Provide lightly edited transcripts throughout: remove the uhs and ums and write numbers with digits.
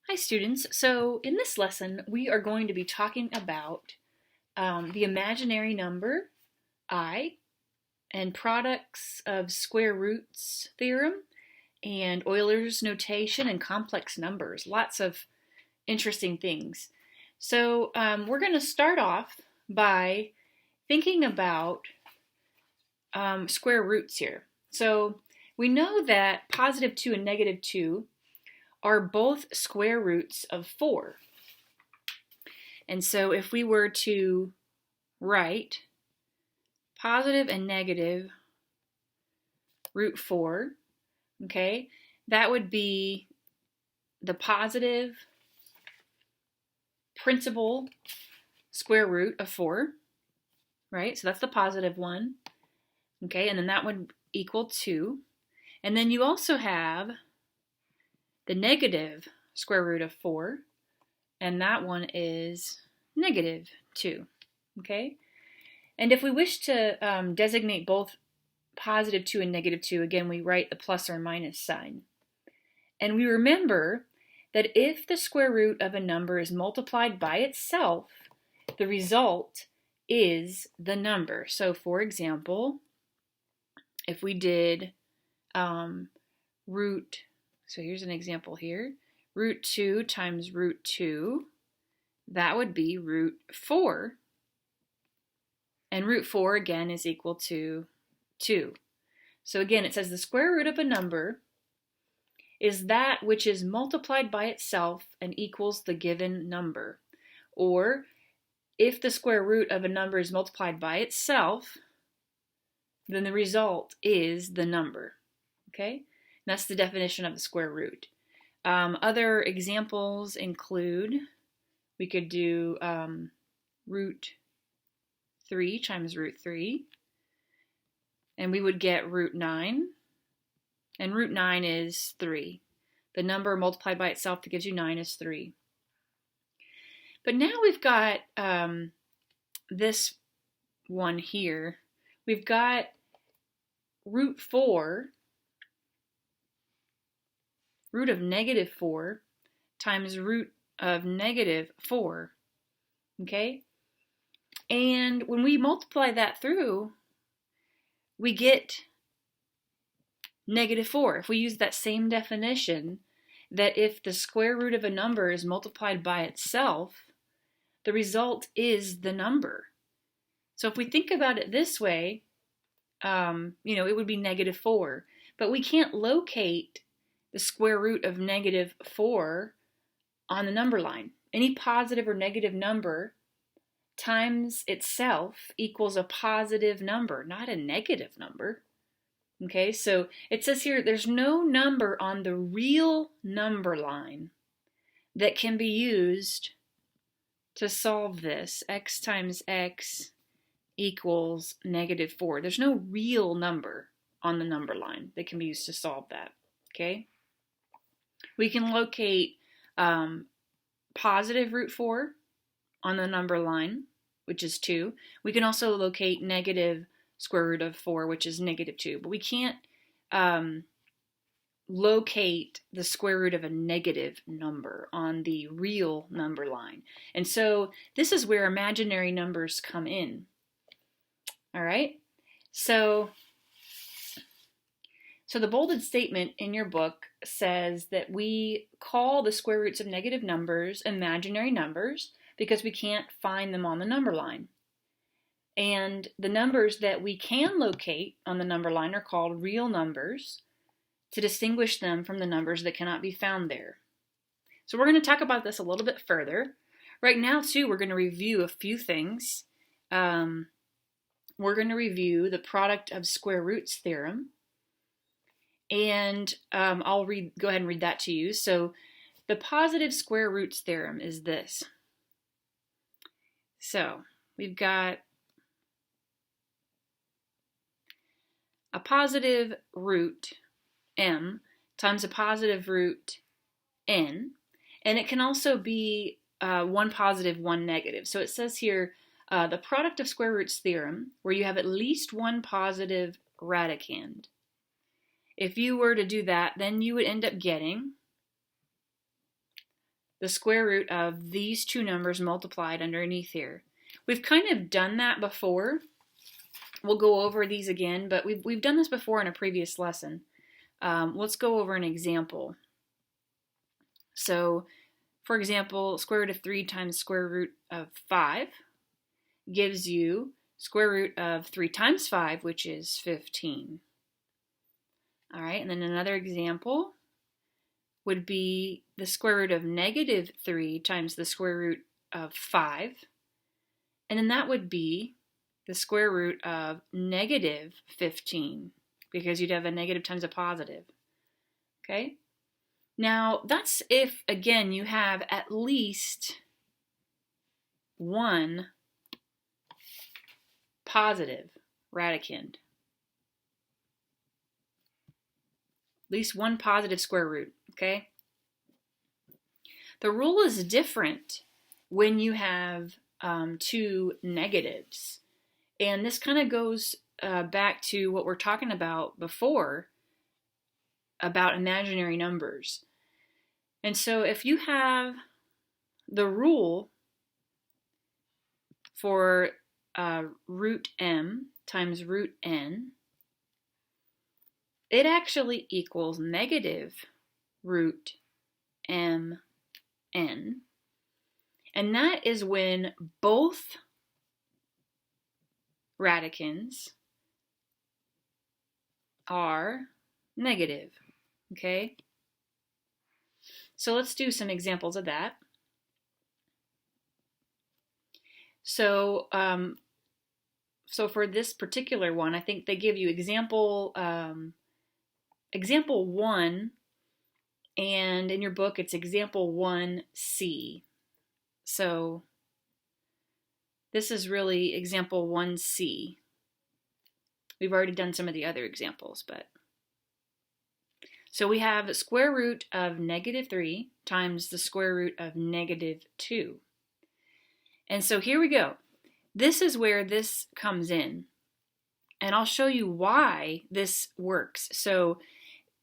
Hi students, so in this lesson we are going to be talking about the imaginary number I and products of square roots theorem and Euler's notation and complex numbers. Lots of interesting things. So we're going to start off by thinking about square roots here. So we know that positive 2 and negative 2 are both square roots of 4. And so if we were to write positive and negative root 4, okay, that would be the positive principal square root of 4, right? So that's the positive one, okay, and then that would equal 2. And then you also have the negative square root of 4, and that one is negative 2, okay? And if we wish to designate both positive 2 and negative 2, again, we write the plus or minus sign. And we remember that if the square root of a number is multiplied by itself, the result is the number. So for example, if we did so here's an example here, root 2 times root 2, that would be root 4. And root 4 again is equal to 2. So again, it says the square root of a number is that which is multiplied by itself and equals the given number. Or if the square root of a number is multiplied by itself, then the result is the number. Okay? And that's the definition of the square root. Other examples include, we could do root 3 times root 3, and we would get root 9, and root 9 is 3. The number multiplied by itself that gives you 9 is 3. But now we've got this one here. We've got root 4, root of negative 4 times root of negative 4, okay? And when we multiply that through, we get negative 4. If we use that same definition, that if the square root of a number is multiplied by itself, the result is the number. So if we think about it this way, it would be negative 4. But we can't locate the square root of negative 4 on the number line. Any positive or negative number times itself equals a positive number, not a negative number. Okay, so it says here there's no number on the real number line that can be used to solve this. X times x equals negative 4. There's no real number on the number line that can be used to solve that. Okay, we can locate positive root 4 on the number line, which is 2. We can also locate negative square root of 4, which is negative 2. But we can't locate the square root of a negative number on the real number line. And so this is where imaginary numbers come in. All right? So the bolded statement in your book says that we call the square roots of negative numbers imaginary numbers because we can't find them on the number line. And the numbers that we can locate on the number line are called real numbers to distinguish them from the numbers that cannot be found there. So we're going to talk about this a little bit further. Right now, too, we're going to review a few things. We're going to review the product of square roots theorem. And I'll go ahead and read that to you. So the positive square roots theorem is this. So we've got a positive root m times a positive root n, and it can also be one positive, one negative. So it says here, the product of square roots theorem, where you have at least one positive radicand. If you were to do that, then you would end up getting the square root of these two numbers multiplied underneath here. We've kind of done that before. We'll go over these again, but we've done this before in a previous lesson. Let's go over an example. So, for example, square root of 3 times square root of 5 gives you square root of 3 times 5, which is 15. All right, and then another example would be the square root of negative 3 times the square root of 5. And then that would be the square root of negative 15, because you'd have a negative times a positive. Okay? Now, that's if, again, you have at least one positive radicand. At least one positive square root, okay? The rule is different when you have two negatives. And this kind of goes back to what we're talking about before, about imaginary numbers. And so if you have the rule for root m times root n, it actually equals negative root mn. And that is when both radicands are negative. Okay? So let's do some examples of that. So for this particular one, I think they give you example 1, and in your book it's example 1C. So this is really example 1C. We've already done some of the other examples, but so we have square root of negative 3 times the square root of negative 2. And so here we go. This is where this comes in. And I'll show you why this works. So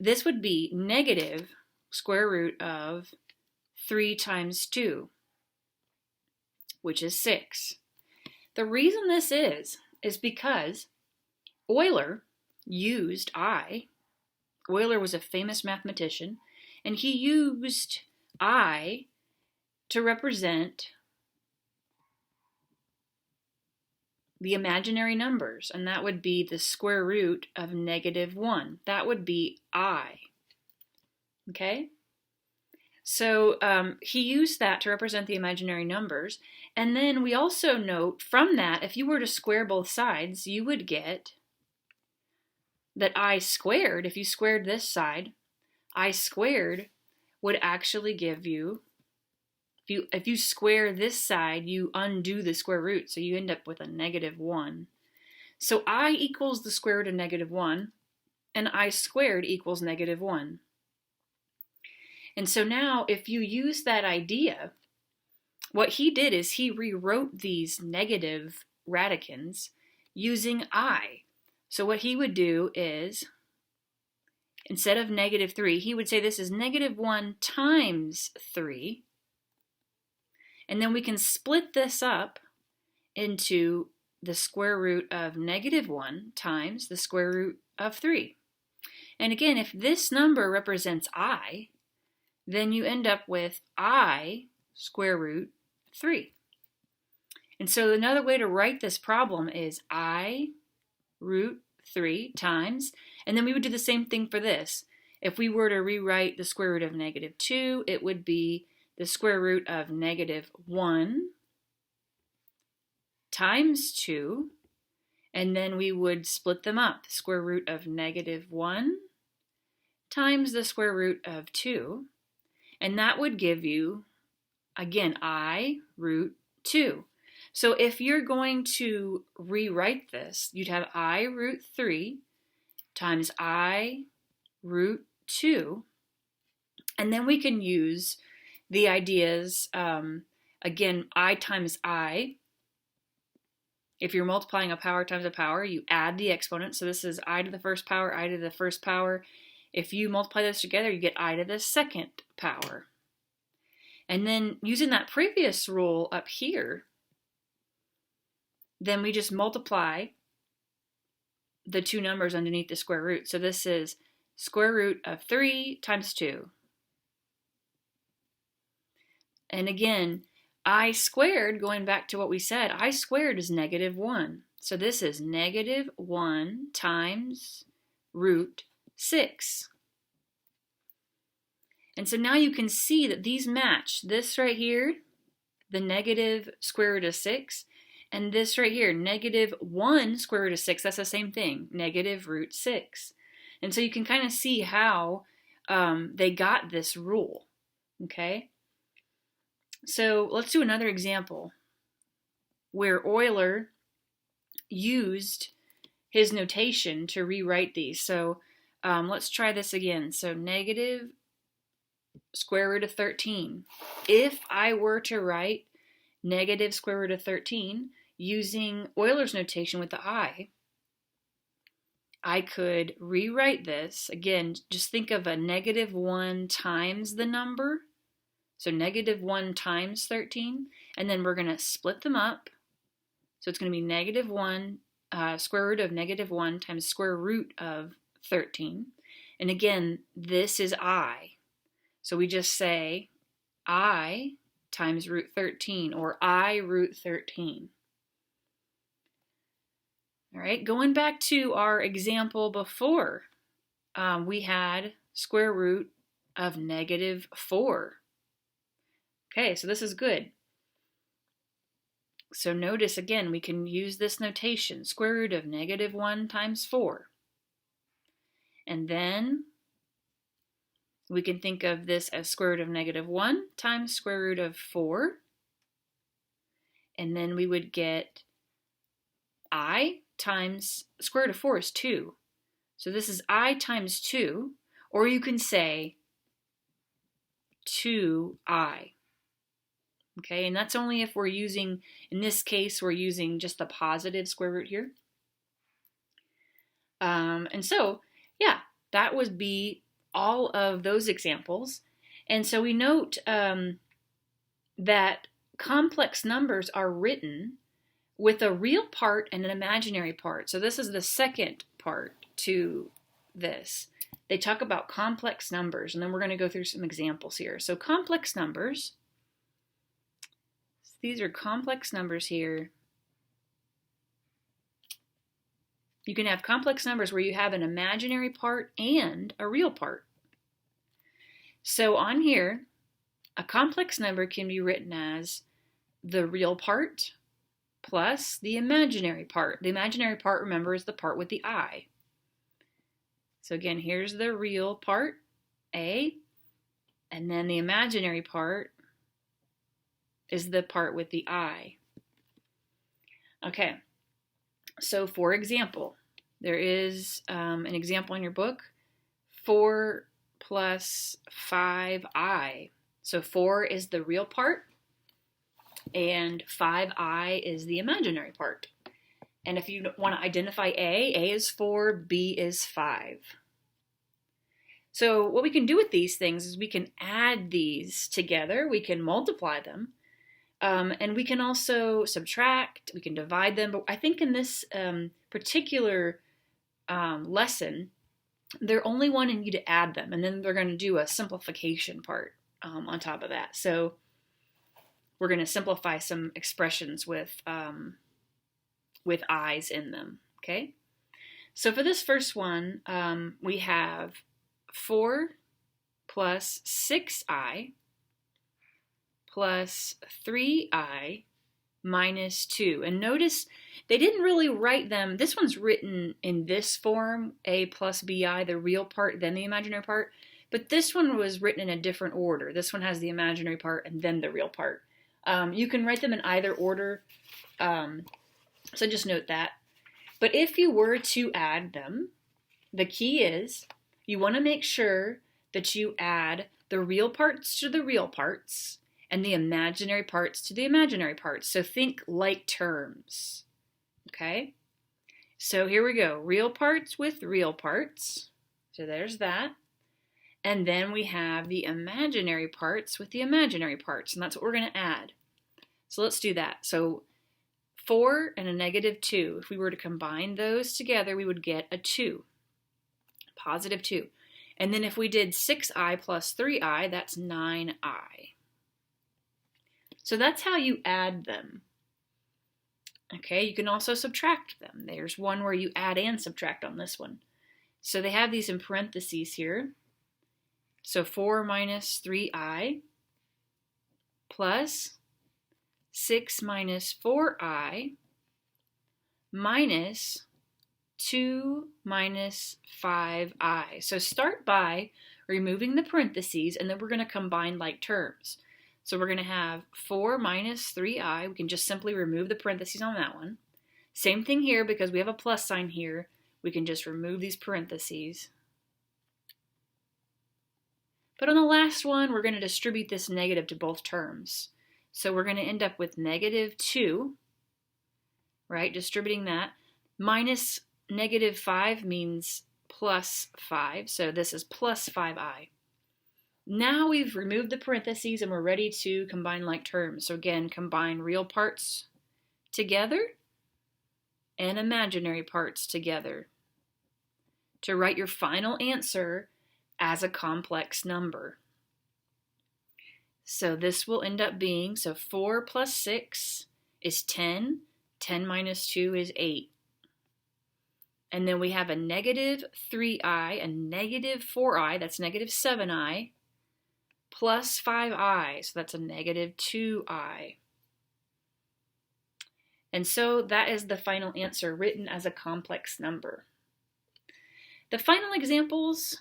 this would be negative square root of 3 times 2, which is 6. The reason this is because Euler used I. Euler was a famous mathematician, and he used I to represent the imaginary numbers, and that would be the square root of negative 1. That would be I. Okay? So he used that to represent the imaginary numbers, and then we also note from that, if you were to square both sides, you would get that I squared, if you squared this side, I squared would actually give you, if you square this side, you undo the square root, so you end up with a negative 1. So I equals the square root of negative 1, and I squared equals negative 1. And so now, if you use that idea, what he did is he rewrote these negative radicands using I. So what he would do is, instead of negative 3, he would say this is negative 1 times 3. And then we can split this up into the square root of negative 1 times the square root of 3. And again, if this number represents I, then you end up with I square root 3. And so another way to write this problem is I root 3 times, and then we would do the same thing for this. If we were to rewrite the square root of negative 2, it would be the square root of negative 1 times 2, and then we would split them up. The square root of negative 1 times the square root of 2, and that would give you, again, I root 2. So if you're going to rewrite this, you'd have I root 3 times I root 2, and then we can use the ideas, again, I times I. If you're multiplying a power times a power, you add the exponent. So this is I to the first power, I to the first power. If you multiply this together, you get I to the second power. And then using that previous rule up here, then we just multiply the two numbers underneath the square root. So this is square root of 3 times 2. And again, I squared, going back to what we said, I squared is -1. So this is -1 times root 6. And so now you can see that these match. This right here, the negative square root of 6, and this right here, -1 square root of 6, that's the same thing, -√6. And so you can kind of see how they got this rule, okay? So let's do another example where Euler used his notation to rewrite these. So let's try this again. So negative square root of 13. If I were to write negative square root of 13 using Euler's notation with the I could rewrite this. Again, just think of a -1 times the number. So -1 times 13. And then we're going to split them up. So it's going to be -1, square root of -1 times square root of 13. And again, this is I. So we just say I times root 13, or I root 13. All right, going back to our example before, we had square root of -4. Okay, so this is good. So notice again, we can use this notation, square root of -1 times 4. And then we can think of this as square root of -1 times square root of 4. And then we would get I times square root of 4 is 2. So this is I times 2, or you can say 2I. Okay, and that's only if we're using, in this case, we're using just the positive square root here. And so, yeah, that would be all of those examples. And so we note that complex numbers are written with a real part and an imaginary part. So this is the second part to this. They talk about complex numbers, and then we're going to go through some examples here. So complex numbers, these are complex numbers here. You can have complex numbers where you have an imaginary part and a real part. So on here, a complex number can be written as the real part plus the imaginary part. The imaginary part, remember, is the part with the I. So again, here's the real part, A, and then the imaginary part is the part with the I. Okay, so for example, there is an example in your book, 4 plus 5I. So 4 is the real part, and 5I is the imaginary part. And if you want to identify A is 4, B is 5. So what we can do with these things is we can add these together, we can multiply them, and we can also subtract, we can divide them. But I think in this particular lesson, they're only wanting you to add them, and then they're going to do a simplification part on top of that. So we're going to simplify some expressions with i's in them, okay? So for this first one, we have 4 plus 6i plus 3i minus 2. And notice they didn't really write them. This one's written in this form, a plus bi, the real part, then the imaginary part. But this one was written in a different order. This one has the imaginary part and then the real part. You can write them in either order, so just note that. But if you were to add them, the key is you want to make sure that you add the real parts to the real parts and the imaginary parts to the imaginary parts. So think like terms, okay? So here we go, real parts with real parts. So there's that. And then we have the imaginary parts with the imaginary parts, and that's what we're going to add. So let's do that. So 4 and a negative 2, if we were to combine those together, we would get a 2, positive 2. And then if we did 6i plus 3i, that's 9i. So that's how you add them. Okay, you can also subtract them. There's one where you add and subtract on this one. So they have these in parentheses here. So 4 minus 3i plus 6 minus 4i minus 2 minus 5i. So start by removing the parentheses, and then we're going to combine like terms. So we're going to have 4 minus 3i. We can just simply remove the parentheses on that one. Same thing here, because we have a plus sign here. We can just remove these parentheses. But on the last one, we're going to distribute this negative to both terms. So we're going to end up with negative 2, right? Distributing that. Minus negative 5 means plus 5. So this is plus 5i. Now we've removed the parentheses and we're ready to combine like terms. So again, combine real parts together and imaginary parts together to write your final answer as a complex number. So this will end up being, so 4 plus 6 is 10. 10 minus 2 is 8. And then we have a negative 3i, a negative 4i, that's negative 7i, plus 5i, so that's a negative 2i. And so that is the final answer written as a complex number. The final examples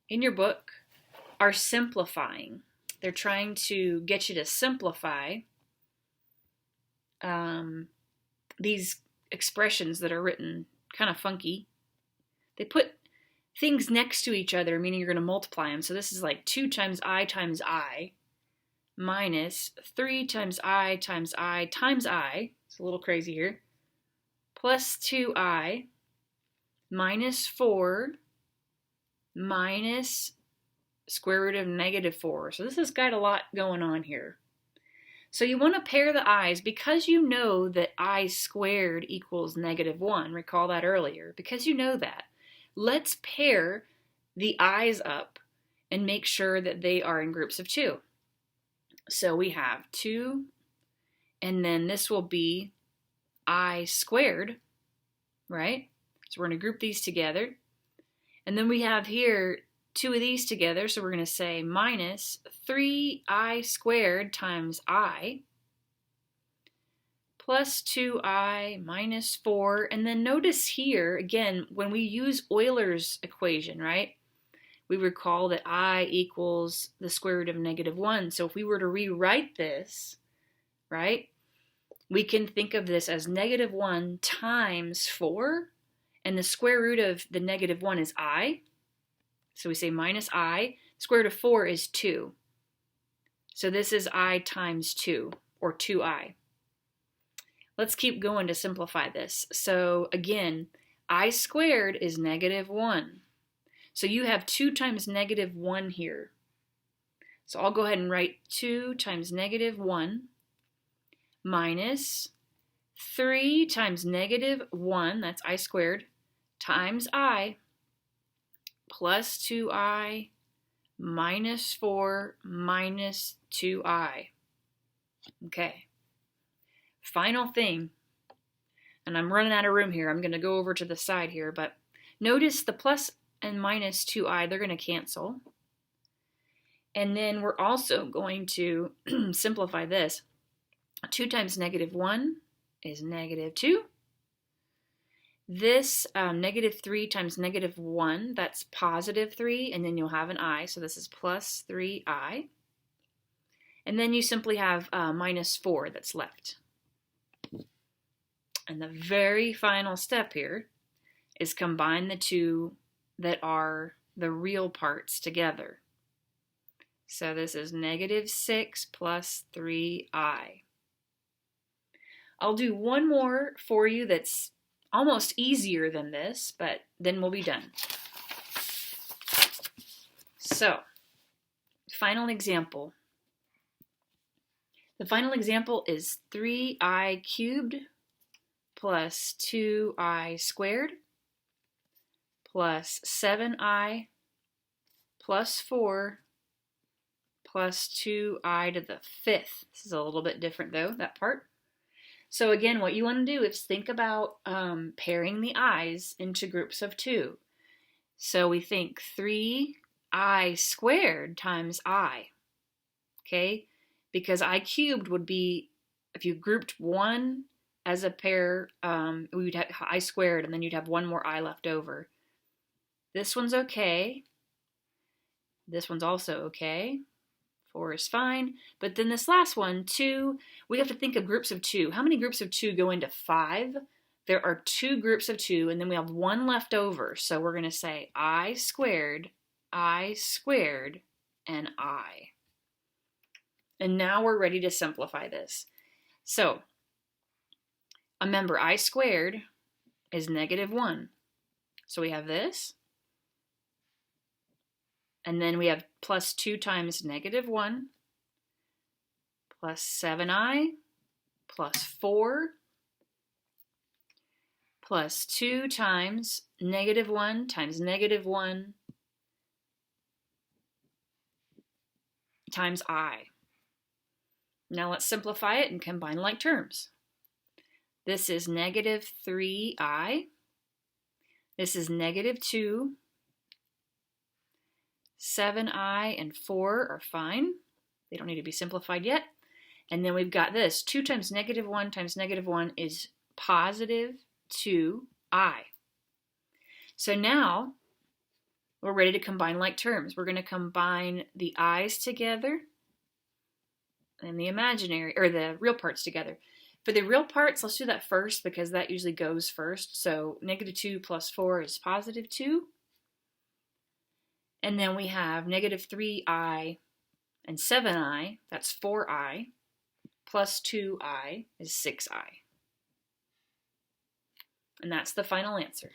in your book are simplifying. They're trying to get you to simplify these expressions that are written kind of funky. They put things next to each other, meaning you're going to multiply them. So this is like 2 times I minus 3 times I times I times I. It's a little crazy here. Plus 2i minus 4 minus square root of negative 4. So this has got a lot going on here. So you want to pair the i's because you know that I squared equals negative 1. Recall that earlier. Because you know that. Let's pair the i's up and make sure that they are in groups of 2. So we have 2, and then this will be I squared, right? So we're going to group these together. And then we have here 2 of these together, so we're going to say minus 3i squared times I plus 2i minus 4. And then notice here, again, when we use Euler's equation, right, we recall that I equals the square root of negative 1. So if we were to rewrite this, right, we can think of this as negative 1 times 4, and the square root of the negative 1 is I. So we say minus I, square root of 4 is 2. So this is I times 2, or 2I. Let's keep going to simplify this. So again, I squared is negative 1. So you have 2 times negative 1 here. So I'll go ahead and write 2 times negative 1 minus 3 times negative 1, that's I squared, times I, plus 2i minus 4 minus 2i. Okay. Final thing, and I'm running out of room here. I'm going to go over to the side here, but notice the plus and minus 2i, they're going to cancel. And then we're also going to simplify this. 2 times negative 1 is negative 2. This negative 3 times negative 1, that's positive 3, and then you'll have an I, so this is plus 3i. And then you simply have minus 4 that's left. And the very final step here is combine the two that are the real parts together. So this is negative 6 plus 3i. I'll do one more for you that's almost easier than this, but then we'll be done. So, final example. The final example is 3i cubed plus 2i squared plus 7i plus 4 plus 2i to the 5th. This is a little bit different though, that part. So again, what you want to do is think about pairing the i's into groups of 2. So we think 3i squared times I, okay? Because I cubed would be, if you grouped one as a pair, we'd have I squared, and then you'd have one more I left over. This one's okay. This one's also okay. 4 is fine. But then this last one, 2, we have to think of groups of 2. How many groups of 2 go into 5? There are 2 groups of 2, and then we have one left over. So we're going to say I squared, and I. And now we're ready to simplify this. So, remember, I squared is -1. So we have this. And then we have plus 2 times -1 plus 7i plus 4 plus 2 times -1 times -1 times I. Now let's simplify it and combine like terms. This is -3i. This is -2. 7i and 4 are fine. They don't need to be simplified yet. And then we've got this. 2 times -1 times -1 is positive 2i. So now we're ready to combine like terms. We're going to combine the i's together and the imaginary, or the real parts together. For the real parts, let's do that first because that usually goes first. So -2 plus 4 is positive 2. And then we have -3i and 7i, that's 4i, plus 2i is 6i. And that's the final answer.